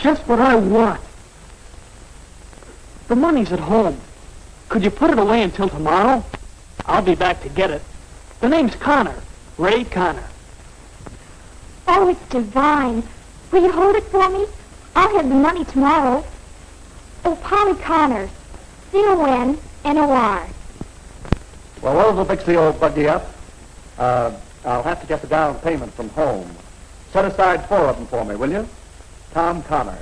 just what I want. The money's at home. Could you put it away until tomorrow? I'll be back to get it. The name's Connor. Ray Connor. Oh, it's divine. Will you hold it for me? I'll have the money tomorrow. Oh, Polly Connor. C-O-N-N-O-R. Well, those will fix the old buggy up. I'll have to get the down payment from home. Set aside 4 of them for me, will you? Tom Connor.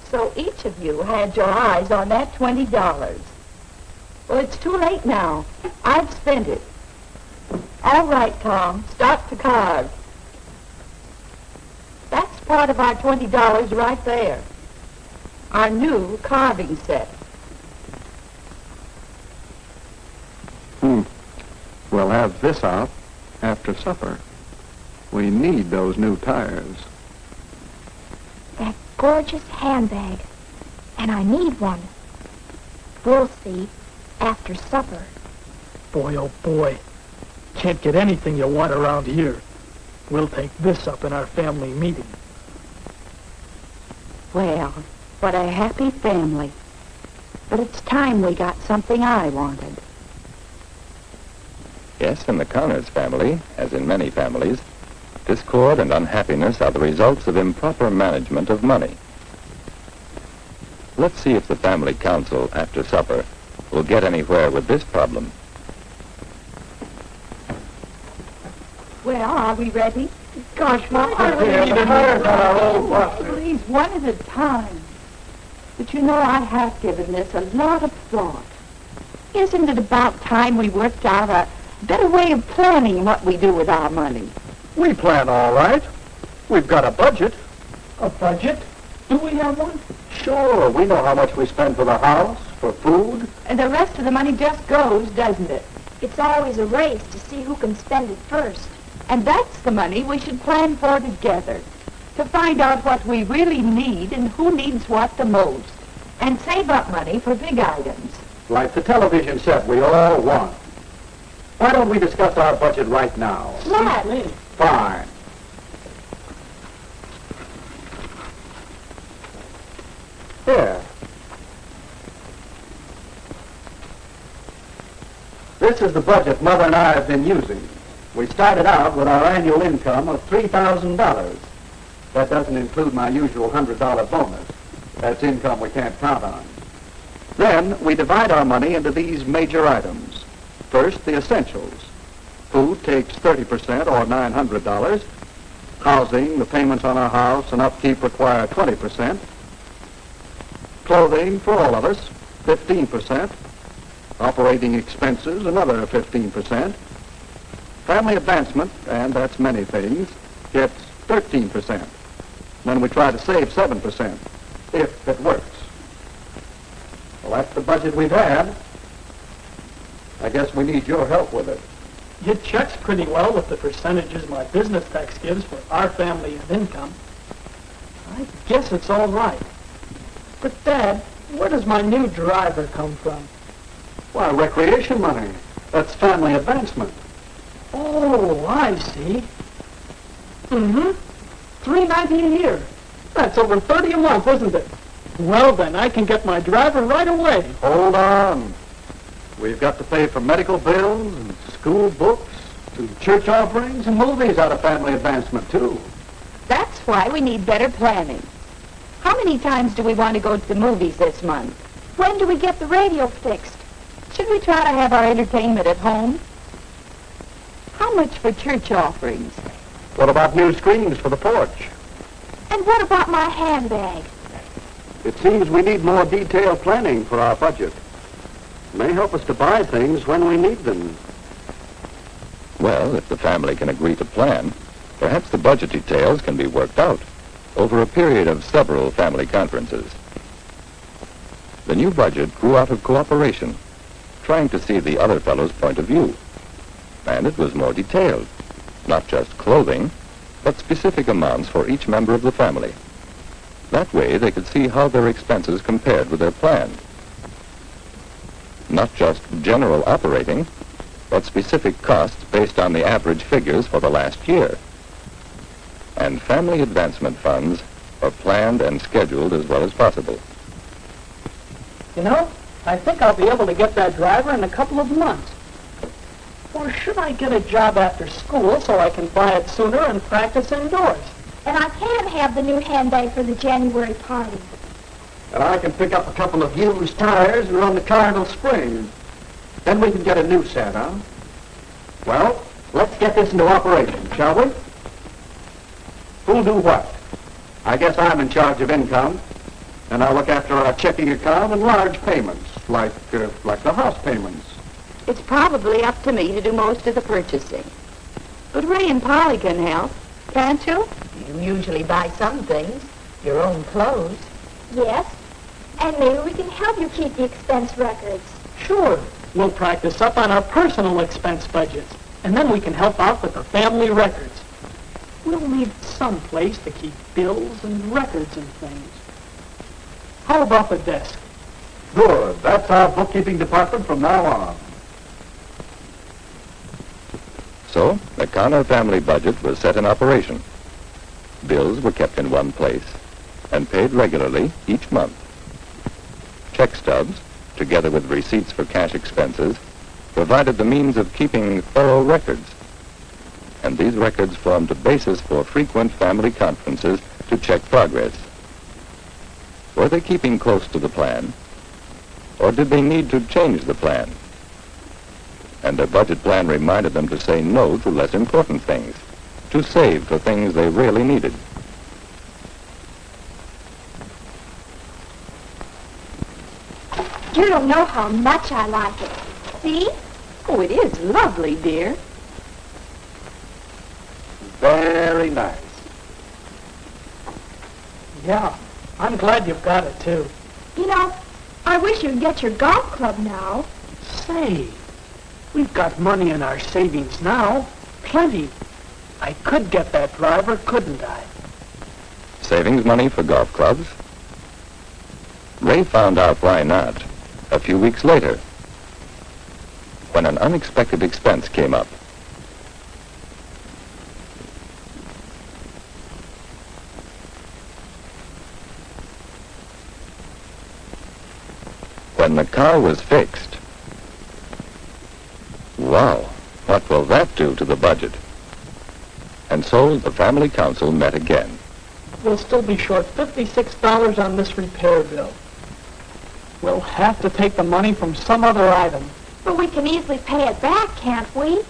So each of you had your eyes on that $20. Well, it's too late now. I've spent it. All right, Tom, start the card. That's part of our $20 right there. Our new carving set. We'll have this out after supper. We need those new tires. That gorgeous handbag. And I need one. We'll see after supper. Boy, oh boy. Can't get anything you want around here. We'll take this up in our family meeting. Well, what a happy family. But it's time we got something I wanted. Yes, in the Connors family, as in many families, discord and unhappiness are the results of improper management of money. Let's see if the family council, after supper, will get anywhere with this problem. Well, are we ready? Gosh, Mom, Please, one at a time. But you know, I have given this a lot of thought. Isn't it about time we worked out a better way of planning what we do with our money? We plan all right. We've got a budget. a budget? Do we have one? Sure, we know how much we spend for the house, for food. And the rest of the money just goes, doesn't it? It's always a race to see who can spend it first. And that's the money we should plan for together, to find out what we really need and who needs what the most, and save up money for big items. Like the television set we all want. Why don't we discuss our budget right now? Let's. Fine. Here. This is the budget Mother and I have been using. We started out with our annual income of $3,000. That doesn't include my usual $100 bonus. That's income we can't count on. Then we divide our money into these major items. First, the essentials. Food takes 30% or $900. Housing, the payments on our house and upkeep require 20%. Clothing, for all of us, 15%. Operating expenses, another 15%. Family advancement, and that's many things, gets 13%. Then we try to save 7%, if it works. Well, that's the budget we've had. I guess we need your help with it. It checks pretty well with the percentages my business tax gives for our family and income. I guess it's all right. But, Dad, where does my new driver come from? Why, recreation money. That's family advancement. Oh, I see. Mm-hmm. $3.90 a year. That's over $30 a month, isn't it? Well, then, I can get my driver right away. Hold on. We've got to pay for medical bills and school books and church offerings and movies out of family advancement, too. That's why we need better planning. How many times do we want to go to the movies this month? When do we get the radio fixed? Should we try to have our entertainment at home? How much for church offerings? What about new screens for the porch? And what about my handbag? It seems we need more detailed planning for our budget. It may help us to buy things when we need them. Well, if the family can agree to plan, perhaps the budget details can be worked out over a period of several family conferences. The new budget grew out of cooperation, trying to see the other fellow's point of view. And it was more detailed, not just clothing, but specific amounts for each member of the family. That way they could see how their expenses compared with their plan. Not just general operating, but specific costs based on the average figures for the last year. And family advancement funds are planned and scheduled as well as possible. You know, I think I'll be able to get that driver in a couple of months. Or should I get a job after school so I can buy it sooner and practice indoors? And I can have the new handbag for the January party. And I can pick up a couple of used tires and run the car till spring. Then we can get a new set, huh? Well, let's get this into operation, shall we? Who'll do what? I guess I'm in charge of income, and I'll look after our checking account and large payments, like the house payments. It's probably up to me to do most of the purchasing. But Ray and Polly can help, can't you? You usually buy some things, your own clothes. Yes. And maybe we can help you keep the expense records. Sure. We'll practice up on our personal expense budgets, and then we can help out with the family records. We'll need some place to keep bills and records and things. How about the desk? Good. That's our bookkeeping department from now on. So, the Connor family budget was set in operation. Bills were kept in one place and paid regularly each month. Check stubs, together with receipts for cash expenses, provided the means of keeping thorough records. And these records formed a basis for frequent family conferences to check progress. Were they keeping close to the plan? Or did they need to change the plan? And their budget plan reminded them to say no to less important things, to save for things they really needed. You don't know how much I like it. See? Oh, it is lovely, dear. Very nice. Yeah, I'm glad you've got it, too. You know, I wish you'd get your golf club now. Say, we've got money in our savings now. Plenty. I could get that driver, couldn't I? Savings money for golf clubs? Ray found out why not a few weeks later, when an unexpected expense came up. When the car was fixed, wow, what will that do to the budget? And so the family council met again. We'll still be short $56 on this repair bill. We'll have to take the money from some other item. But we can easily pay it back, can't we?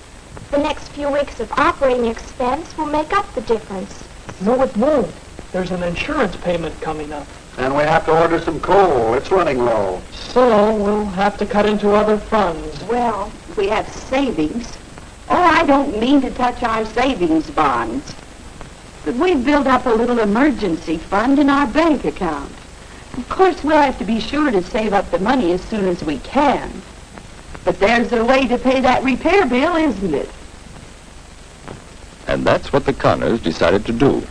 The next few weeks of operating expense will make up the difference. No, it won't. There's an insurance payment coming up. And we have to order some coal. It's running low. So we'll have to cut into other funds. Well, we have savings. Oh, I don't mean to touch our savings bonds. But we've built up a little emergency fund in our bank account. Of course, we'll have to be sure to save up the money as soon as we can. But there's a way to pay that repair bill, isn't it? And that's what the Connors decided to do.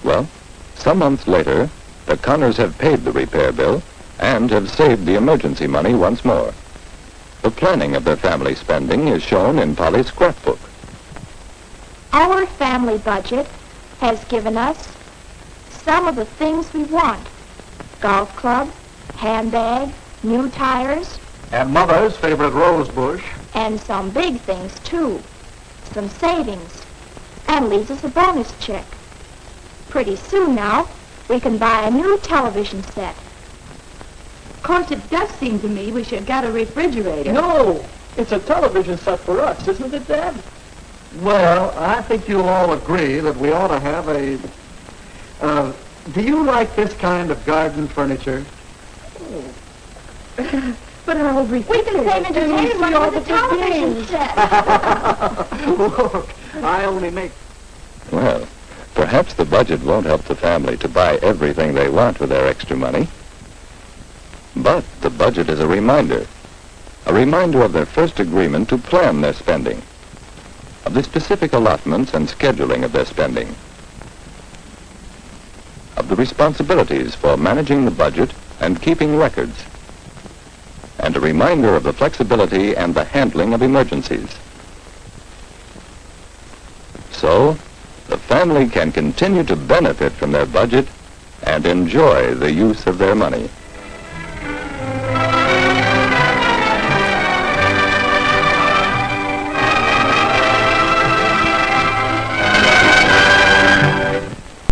Well, some months later, the Connors have paid the repair bill and have saved the emergency money once more. The planning of their family spending is shown in Polly's scrapbook. Our family budget has given us some of the things we want. Golf club, handbag, new tires, And Mother's favorite rose bush. and some big things too. Some savings. And leaves us a bonus check. Pretty soon now, we can buy a new television set. Of course, it does seem to me we should get a refrigerator. No, it's a television set for us, isn't it, Dad? Well, I think you'll all agree that we ought to have a... do you like this kind of garden furniture? But our We can save entertainment with a television set. Look, I only make... Well, perhaps the budget won't help the family to buy everything they want with their extra money. But the budget is a reminder of their first agreement to plan their spending, of the specific allotments and scheduling of their spending, of the responsibilities for managing the budget and keeping records, and a reminder of the flexibility and the handling of emergencies. So, the family family can continue to benefit from their budget and enjoy the use of their money.